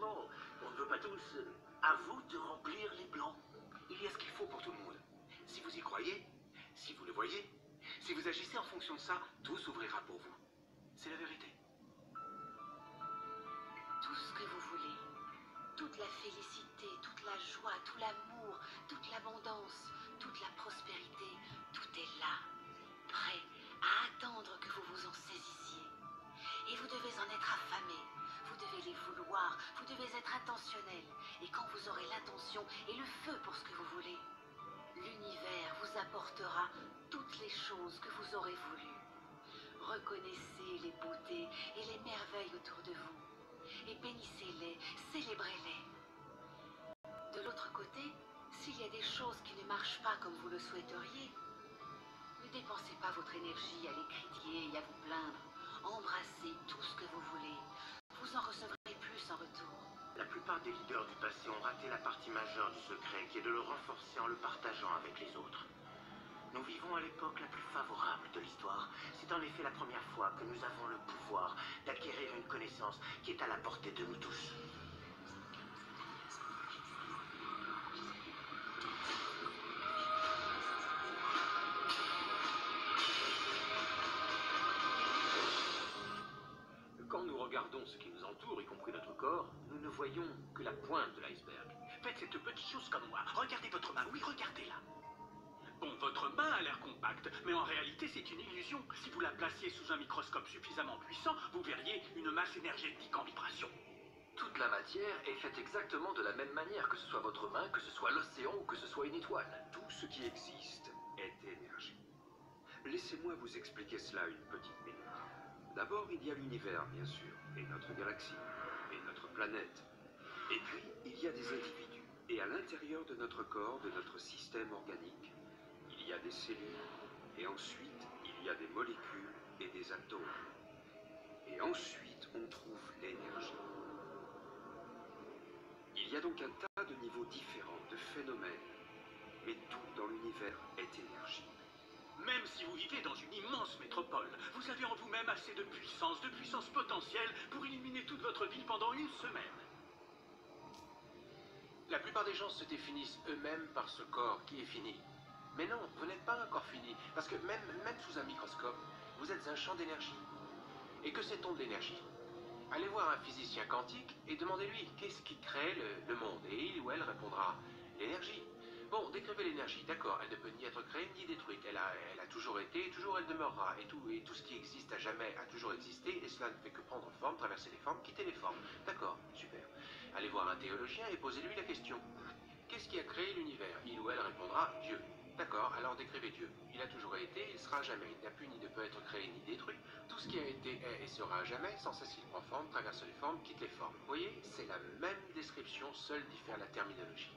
Bon, on ne veut pas tous. À vous de remplir les blancs. Il y a ce qu'il faut pour tout le monde. Si vous y croyez, si vous le voyez, si vous agissez en fonction de ça, tout s'ouvrira pour vous. C'est la vérité. Tout ce que vous voulez. Toute la félicité, toute la joie, tout l'amour, toute l'abondance, toute la prospérité, tout est là, prêt à attendre que vous vous en saisissiez. Et vous devez en être affamé, vous devez les vouloir, vous devez être intentionnel. Et quand vous aurez l'intention et le feu pour ce que vous voulez, l'univers vous apportera toutes les choses que vous aurez voulu. Reconnaissez les beautés et les merveilles autour de vous. Et bénissez-les, célébrez-les. De l'autre côté, s'il y a des choses qui ne marchent pas comme vous le souhaiteriez, ne dépensez pas votre énergie à les critiquer et à vous plaindre. Embrassez tout ce que vous voulez. Vous en recevrez plus en retour. La plupart des leaders du passé ont raté la partie majeure du secret, qui est de le renforcer en le partageant avec les autres. Nous vivons à l'époque la plus favorable de l'histoire. C'est en effet la première fois que nous avons le pouvoir d'acquérir une connaissance qui est à la portée de nous tous. Quand nous regardons ce qui nous entoure, y compris notre corps, nous ne voyons que la pointe de l'iceberg. Faites cette petite chose comme moi. Regardez votre main. Oui, regardez-la. Bon, votre main a l'air compacte, mais en réalité, c'est une illusion. Si vous la placiez sous un microscope suffisamment puissant, vous verriez une masse énergétique en vibration. Toute la matière est faite exactement de la même manière, que ce soit votre main, que ce soit l'océan ou que ce soit une étoile. Tout ce qui existe est énergie. Laissez-moi vous expliquer cela une petite minute. D'abord, il y a l'univers, bien sûr, et notre galaxie, et notre planète. Et puis, il y a des individus. Et à l'intérieur de notre corps, de notre système organique, il y a des cellules, et ensuite, il y a des molécules et des atomes. Et ensuite, on trouve l'énergie. Il y a donc un tas de niveaux différents de phénomènes, mais tout dans l'univers est énergie. Même si vous vivez dans une immense métropole, vous avez en vous-même assez de puissance potentielle pour illuminer toute votre ville pendant une semaine. La plupart des gens se définissent eux-mêmes par ce corps qui est fini. Mais non, vous n'êtes pas un corps fini, parce que même sous un microscope, vous êtes un champ d'énergie. Et que sait-on de l'énergie? Allez voir un physicien quantique et demandez-lui qu'est-ce qui crée le monde. Et il ou elle répondra l'énergie. Bon, décrivez l'énergie, d'accord, elle ne peut ni être créée ni détruite. Elle a toujours été et toujours elle demeurera. Et tout ce qui existe à jamais a toujours existé, et cela ne fait que prendre forme, traverser les formes, quitter les formes. D'accord, super. Allez voir un théologien et posez-lui la question. Qu'est-ce qui a créé l'univers? Il ou elle répondra Dieu. D'accord, alors décrivez Dieu. Il a toujours été, il sera jamais. Il n'a pu ni ne peut être créé ni détruit. Tout ce qui a été est et sera jamais, sans cesse il prend forme, traverse les formes, quitte les formes. Vous voyez, c'est la même description, seule diffère la terminologie.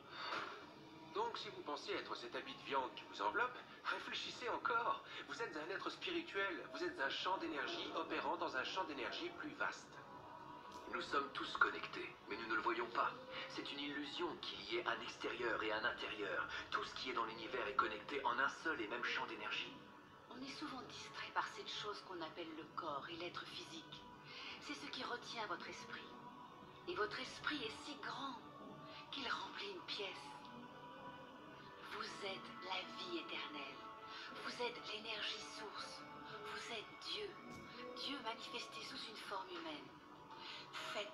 Donc, si vous pensez être cet habit de viande qui vous enveloppe, réfléchissez encore. Vous êtes un être spirituel, vous êtes un champ d'énergie opérant dans un champ d'énergie plus vaste. Nous sommes tous connectés, mais nous ne le voyons pas. C'est une illusion qu'il y ait un extérieur et un intérieur. Tout ce qui est dans l'univers est connecté en un seul et même champ d'énergie. On est souvent distrait par cette chose qu'on appelle le corps et l'être physique. C'est ce qui retient votre esprit. Et votre esprit est si grand qu'il remplit une pièce. Vous êtes la vie éternelle. Vous êtes l'énergie source. Vous êtes Dieu. Dieu manifesté sous une forme humaine. Faites